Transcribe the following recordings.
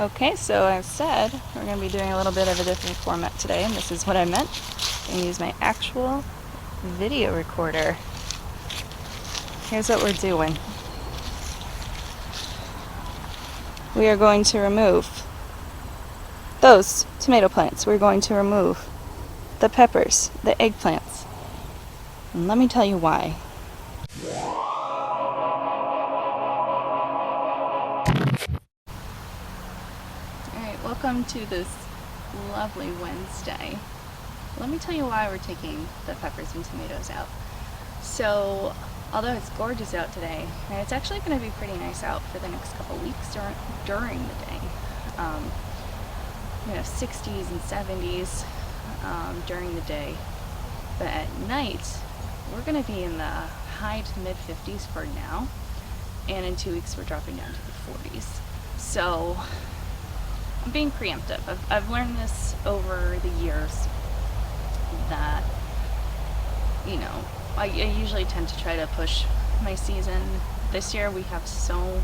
Okay, so I said we're going to be doing a little bit of a different format today, and this is what I meant. I'm going to use my actual video recorder. Here's what we're doing. We are going to remove those tomato plants. We're going to remove the peppers, the eggplants. And let me tell you why. Alright, welcome to this lovely Wednesday. Let me tell you why we're taking the peppers and tomatoes out. So, although it's gorgeous out today, and it's actually going to be pretty nice out for the next couple weeks during the day. 60s and 70s during the day, but at night we're going to be in the high to mid 50s for now, and in 2 weeks we're dropping down to the 40s. So I'm being preemptive. I've learned this over the years that, I usually tend to try to push my season. This year we have so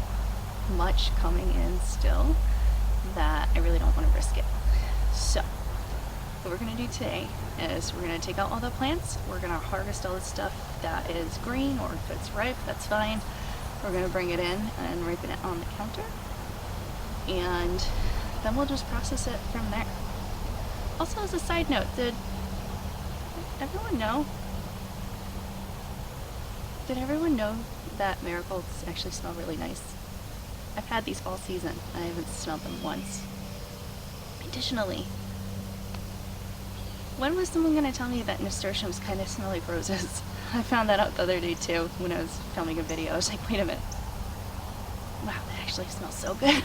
much coming in still that I really don't want to risk it. So what we're going to do today is we're going to take out all the plants, we're going to harvest all the stuff that is green, or if it's ripe, that's fine. We're going to bring it in and ripen it on the counter, and then we'll just process it from there. Also, as a side note, did everyone know that marigolds actually smell really nice? I've had these all season. I haven't smelled them once. Additionally, when was someone going to tell me that nasturtiums kind of smell like roses? I found that out the other day too when I was filming a video. I was like, wait a minute. Wow, that actually smells so good.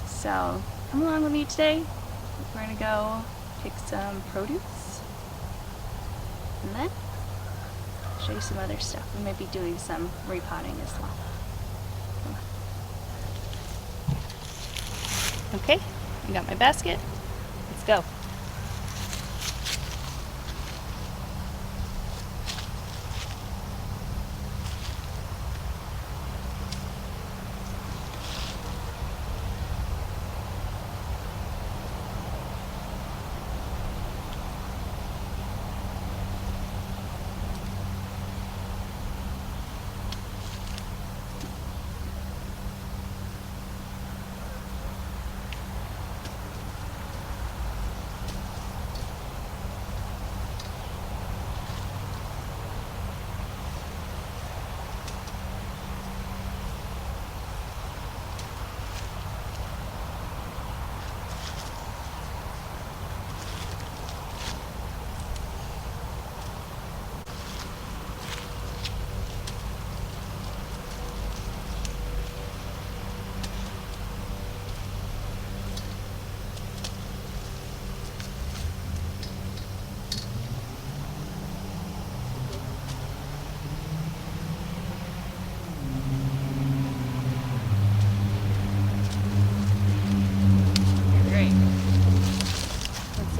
So, come along with me today. We're going to go pick some produce, and then show you some other stuff. We might be doing some repotting as well. Okay, I got my basket. Let's go.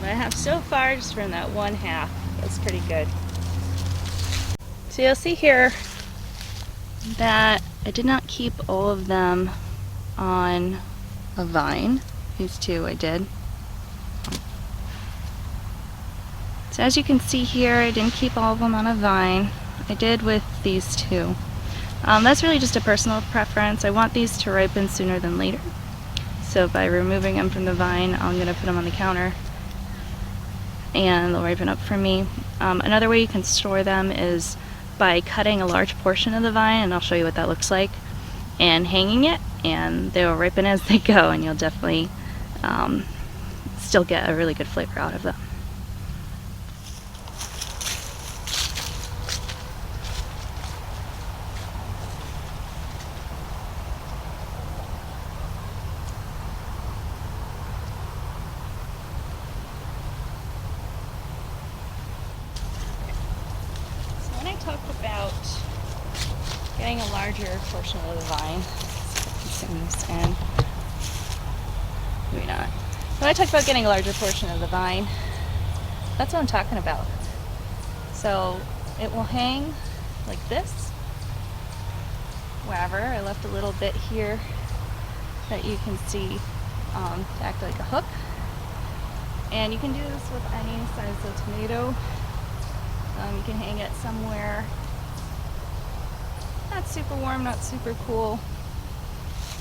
I have so far just from that one half. That's pretty good. So you'll see here that I did not keep all of them on a vine. These two I did. So as you can see here, I didn't keep all of them on a vine. I did with these two. That's really just a personal preference. I want these to ripen sooner than later. So by removing them from the vine, I'm going to put them on the counter, and they'll ripen up for me. Another way you can store them is by cutting a large portion of the vine, and I'll show you what that looks like, and hanging it, and they'll ripen as they go, and you'll definitely still get a really good flavor out of them. Talked about getting a larger portion of the vine. And maybe not. When I talked about getting a larger portion of the vine, that's what I'm talking about. So it will hang like this, wherever. I left a little bit here that you can see to act like a hook. And you can do this with any size of tomato. You can hang it somewhere not super warm, not super cool.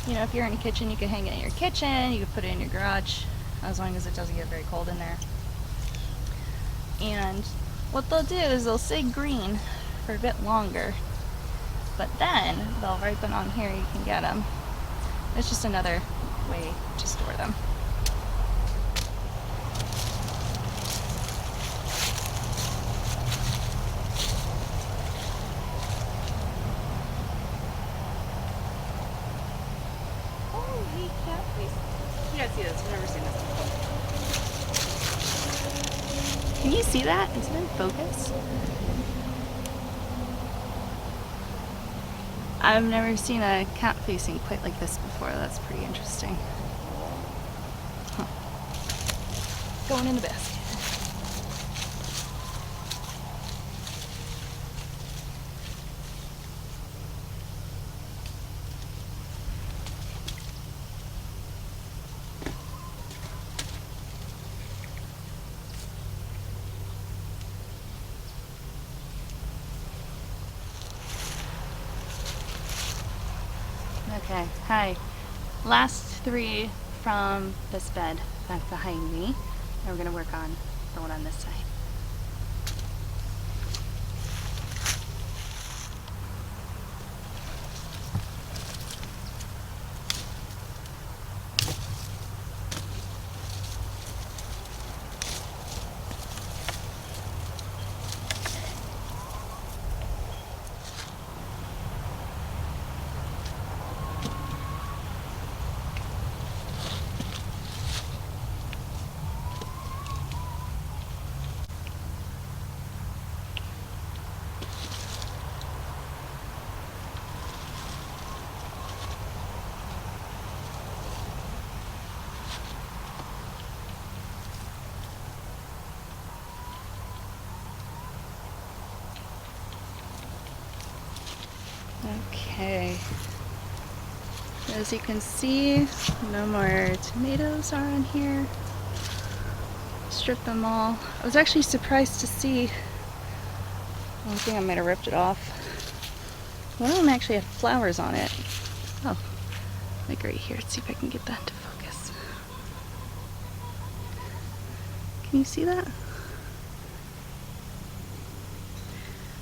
You know, if you're in a kitchen, you can hang it in your kitchen, you can put it in your garage, as long as it doesn't get very cold in there. And what they'll do is they'll stay green for a bit longer, but then they'll ripen on here. You can get them. It's just another way to store them. Holy catfish! You gotta see this. I've never seen this before. Can you see that? Is it in focus? I've never seen a cat facing quite like this before. That's pretty interesting. Huh. Going in the basket. Okay, hi. Last three from this bed back behind me. And we're going to work on the one on this side. Okay, as you can see, no more tomatoes are on here. Strip them all. I was actually surprised to see, I think I might have ripped it off. One of them actually had flowers on it. Oh, like right here. Let's see if I can get that to focus. Can you see that?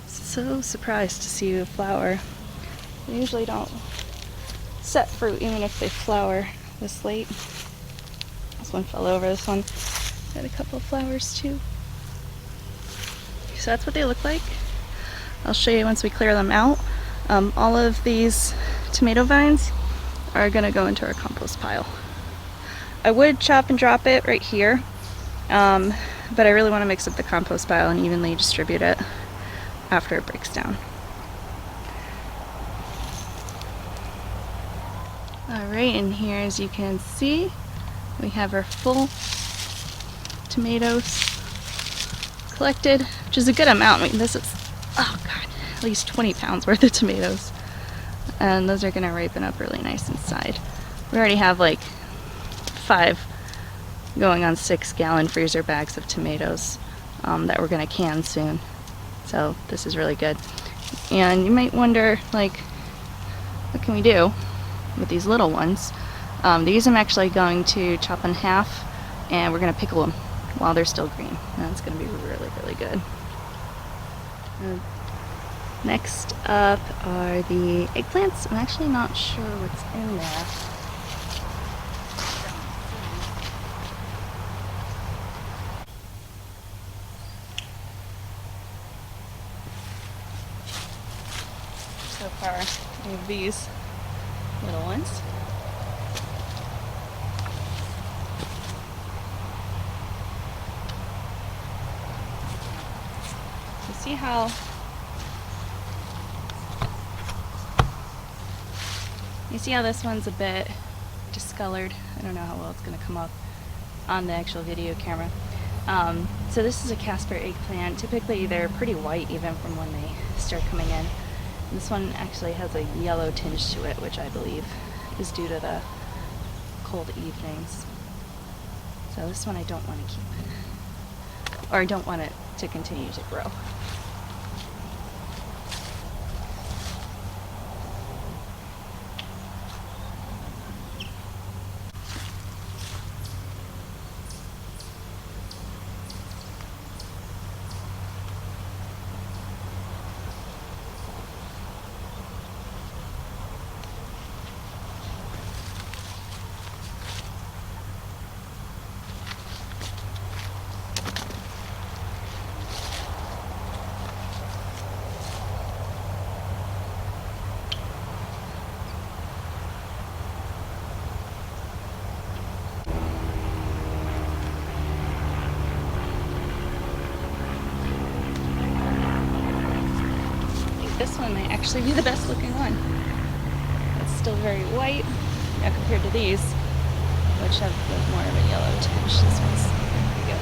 So surprised to see a flower. They usually don't set fruit even if they flower this late. This one fell over. This one had a couple of flowers too. So that's what they look like. I'll show you once we clear them out. All of these tomato vines are going to go into our compost pile. I would chop and drop it right here, but I really want to mix up the compost pile and evenly distribute it after it breaks down. Alright, and here, as you can see, we have our full tomatoes collected, which is a good amount. I mean, this is, oh god, at least 20 pounds worth of tomatoes. And those are going to ripen up really nice inside. We already have like 5 going on 6-gallon freezer bags of tomatoes that we're going to can soon. So this is really good. And you might wonder, like, what can we do with these little ones? These I'm actually going to chop in half, and we're going to pickle them while they're still green. And it's going to be really, really good. Next up are the eggplants. I'm actually not sure what's in there. So far, we have these little ones. You see how this one's a bit discolored? I don't know how well it's going to come up on the actual video camera. So this is a Casper eggplant. Typically they're pretty white even from when they start coming in. This one actually has a yellow tinge to it, which I believe is due to the cold evenings. So this one I don't want to keep, or I don't want it to continue to grow. This one might actually be the best looking one. It's still very white compared to these, which have more of a yellow tinge. This one's pretty good.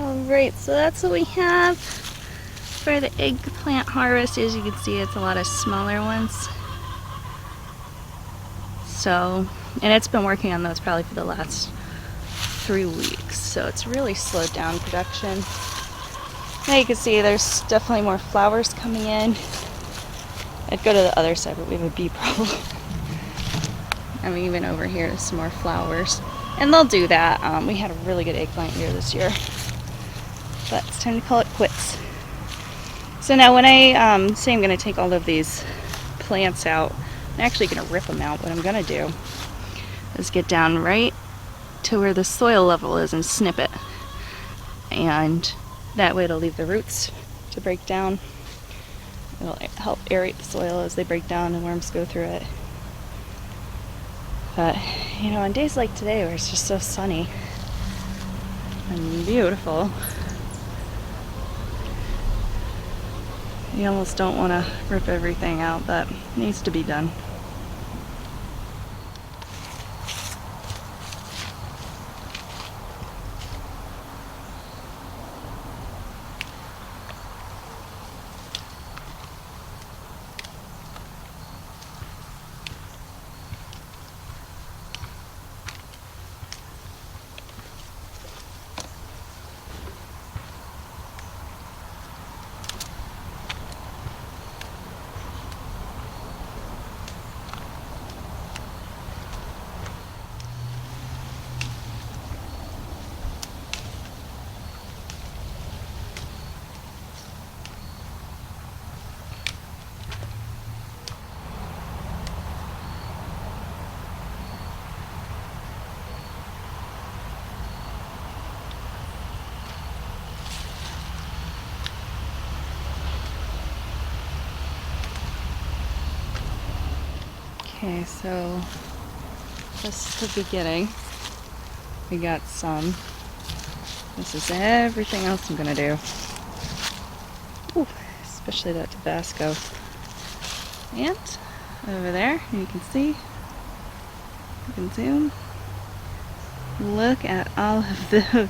Alright, so that's what we have for the eggplant harvest. As you can see, it's a lot of smaller ones. So, and it's been working on those probably for the last 3 weeks, so it's really slowed down production. Now you can see there's definitely more flowers coming in. I'd go to the other side, but we have a bee problem. I mean, even over here there's some more flowers, and they'll do that. We had a really good eggplant year this year, but it's time to call it quits. So now when I say I'm going to take all of these plants out, I'm actually going to rip them out. What I'm going to do is get down right to where the soil level is and snip it, and that way it'll leave the roots to break down. It'll help aerate the soil as they break down and worms go through it. But you know, on days like today where it's just so sunny and beautiful, you almost don't want to rip everything out, but it needs to be done. Okay, so this is the beginning. We got some. This is everything else I'm gonna do. Ooh, especially that Tabasco. And over there, you can see, you can zoom. Look at all of those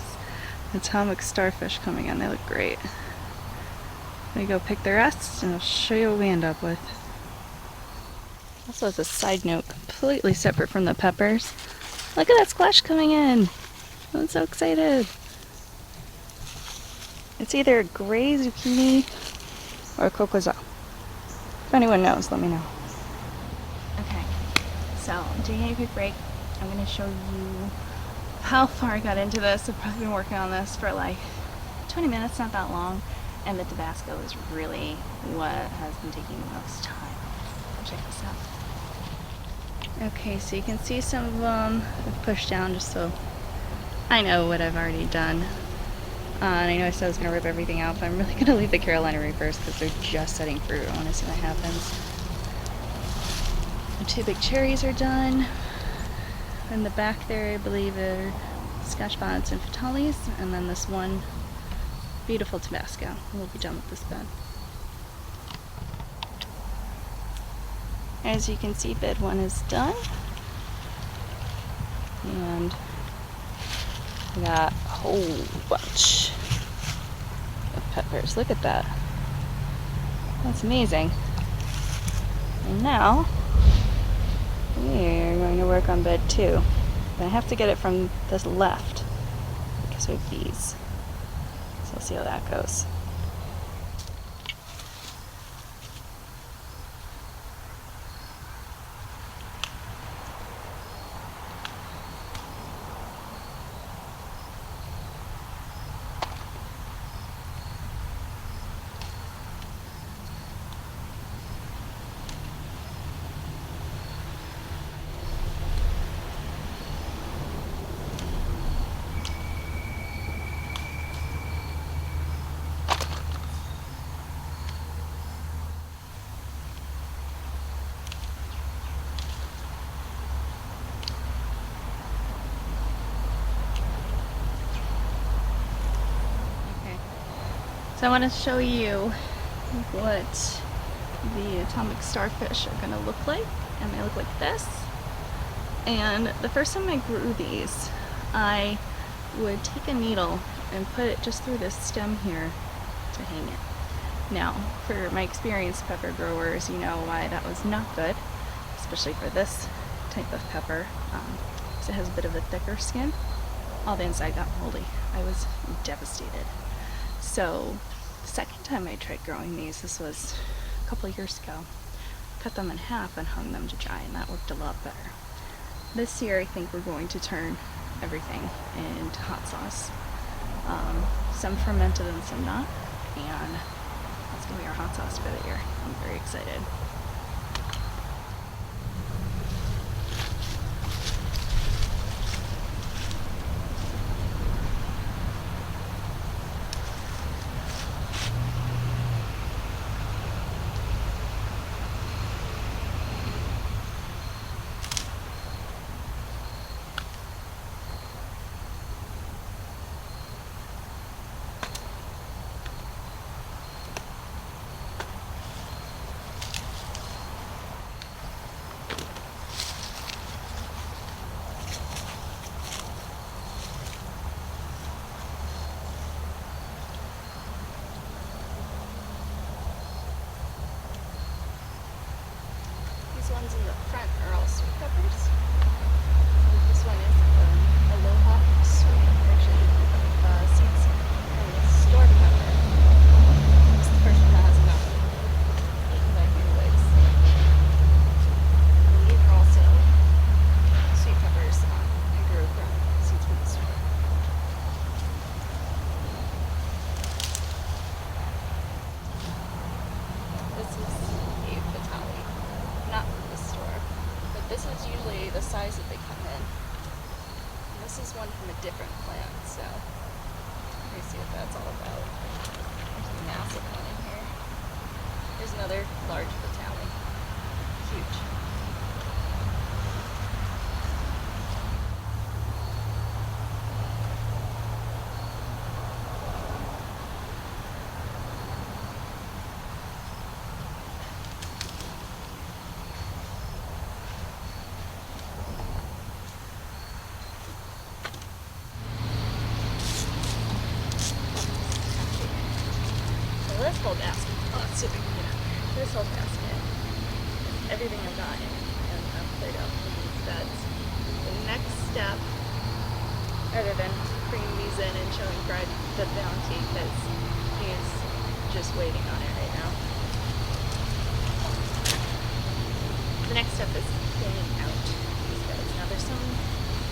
atomic starfish coming in. They look great. Let me go pick the rest and I'll show you what we end up with. Also, as a side note, completely separate from the peppers, look at that squash coming in. I'm so excited. It's either a gray zucchini or a cocoza. If anyone knows, let me know. Okay, so I'm taking a quick break. I'm going to show you how far I got into this. I've probably been working on this for like 20 minutes, not that long. And the Tabasco is really what has been taking the most time. Check this out. Okay, so you can see some of them I've pushed down just so I know what I've already done. And I know I said I was going to rip everything out, but I'm really going to leave the Carolina Reapers because they're just setting fruit. I want to see what happens. The 2 big cherries are done. In the back there, I believe, are Scotch bonnets and Fatalis, and then this one beautiful Tabasco. We'll be done with this bed. As you can see, bed 1 is done. And we got a whole bunch of peppers. Look at that. That's amazing. And now we're going to work on bed 2. But I have to get it from this left because we have bees. So we'll see how that goes. So I want to show you what the atomic starfish are going to look like, and they look like this. And the first time I grew these, I would take a needle and put it just through this stem here to hang it. Now, for my experienced pepper growers, you know why that was not good, especially for this type of pepper, because it has a bit of a thicker skin. All the inside got moldy. I was devastated. So, the second time I tried growing these, this was a couple of years ago, cut them in half and hung them to dry, and that worked a lot better. This year I think we're going to turn everything into hot sauce. Some fermented and some not, and that's going to be our hot sauce for the year. I'm very excited. These ones in the front are all sweet peppers. This one is Aloha sweet. Actually, seeds from the store pepper. This is the first one that has enough eaten by earwigs. These are also sweet peppers I grew from seeds from the store. This is a Vitale. Not from the store, but this is usually the size that they come in. And this is one from a different plant, so let me see what that's all about. There's a massive one in here. There's another large Vitale. Huge. This whole basket, oh, it's so big here. This whole basket, everything I've gotten and I've cleared out from these beds. The next step, other than bringing these in and showing Fred the bounty, because he is just waiting on it right now. The next step is cleaning out these beds. Now there's some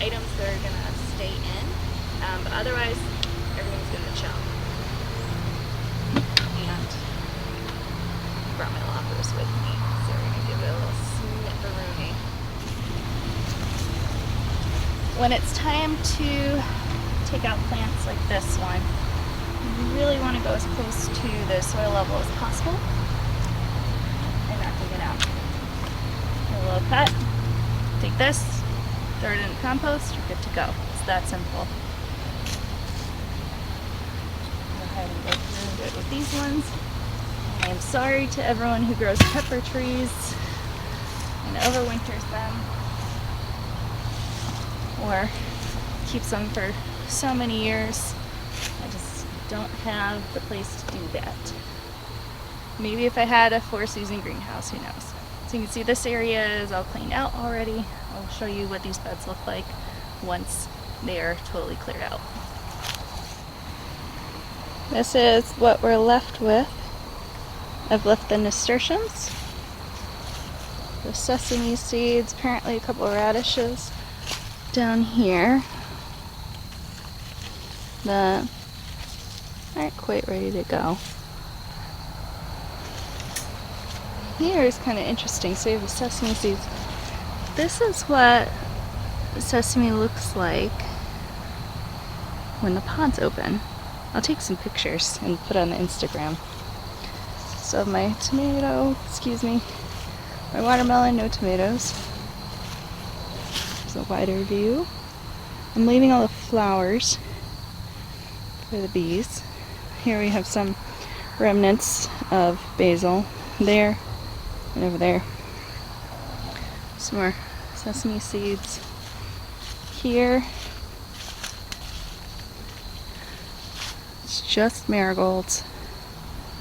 items that are going to stay in, but otherwise everything's going to chill. Brought my loppers with me, so we're going to give it a little snipperoonie. When it's time to take out plants like this one, you really want to go as close to the soil level as possible and not dig it out. A little cut, take this, throw it in the compost, you're good to go. It's that simple. Go ahead and go through and do it with these ones. I am sorry to everyone who grows pepper trees and overwinters them or keeps them for so many years. I just don't have the place to do that. Maybe if I had a 4-season greenhouse, who knows. So you can see this area is all cleaned out already. I'll show you what these beds look like once they are totally cleared out. This is what we're left with. I've left the nasturtiums, the sesame seeds, apparently a couple of radishes down here that aren't quite ready to go. Here is kind of interesting. So you have the sesame seeds. This is what sesame looks like when the pod's open. I'll take some pictures and put on the Instagram. So my tomato, my watermelon, no tomatoes. There's a wider view. I'm leaving all the flowers for the bees. Here we have some remnants of basil there and over there. Some more sesame seeds here. It's just marigolds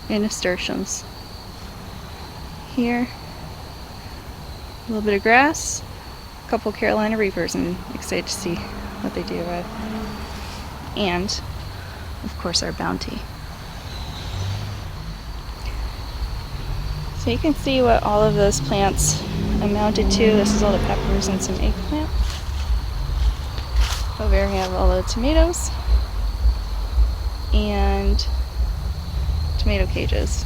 and nasturtiums. Here, a little bit of grass, a couple Carolina Reapers. I'm excited to see what they do with. And, of course, our bounty. So you can see what all of those plants amounted to. This is all the peppers and some eggplant. Over here we have all the tomatoes and tomato cages.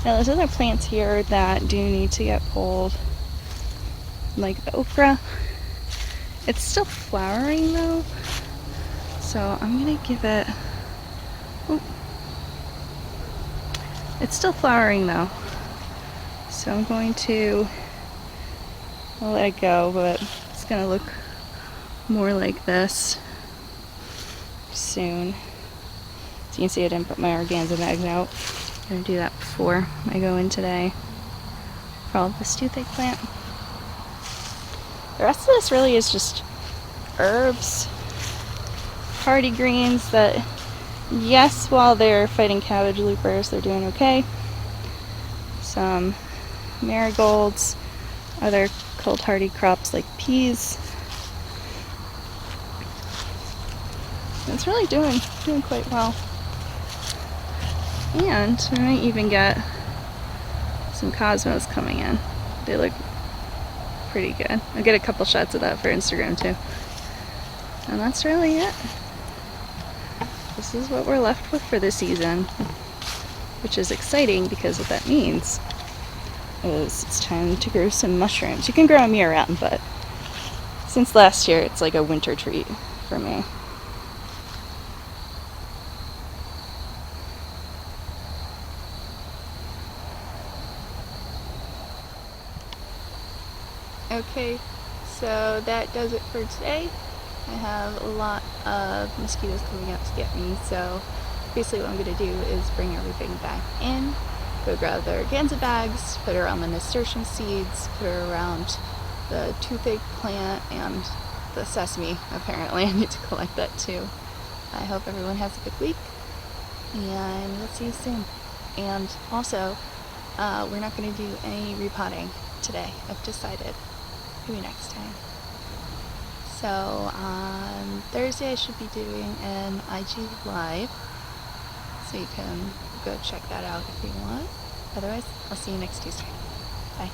Now there's other plants here that do need to get pulled, like the okra. It's still flowering though, so I'm gonna give it, it's still flowering though, so I'm going to let it go, but it's gonna look more like this soon. So you can see I didn't put my organza bags out. I'm gonna do that before I go in today for all of this tooth eggplant. The rest of this really is just herbs, hardy greens that, yes, while they're fighting cabbage loopers, they're doing okay. Some marigolds, other cold hardy crops like peas. It's really doing quite well. And we might even get some cosmos coming in. They look pretty good. I'll get a couple shots of that for Instagram too. And that's really it. This is what we're left with for this season, which is exciting because what that means is it's time to grow some mushrooms. You can grow them year-round, but since last year it's like a winter treat for me. Okay, so that does it for today. I have a lot of mosquitoes coming out to get me, so basically what I'm going to do is bring everything back in, go grab the organza bags, put it around the nasturtium seeds, put it around the tooth eggplant and the sesame. Apparently I need to collect that too. I hope everyone has a good week, and we'll see you soon. And also, we're not going to do any repotting today, I've decided. Maybe next time. So on Thursday I should be doing an IG Live, so you can go check that out if you want. Otherwise, I'll see you next Tuesday. Bye.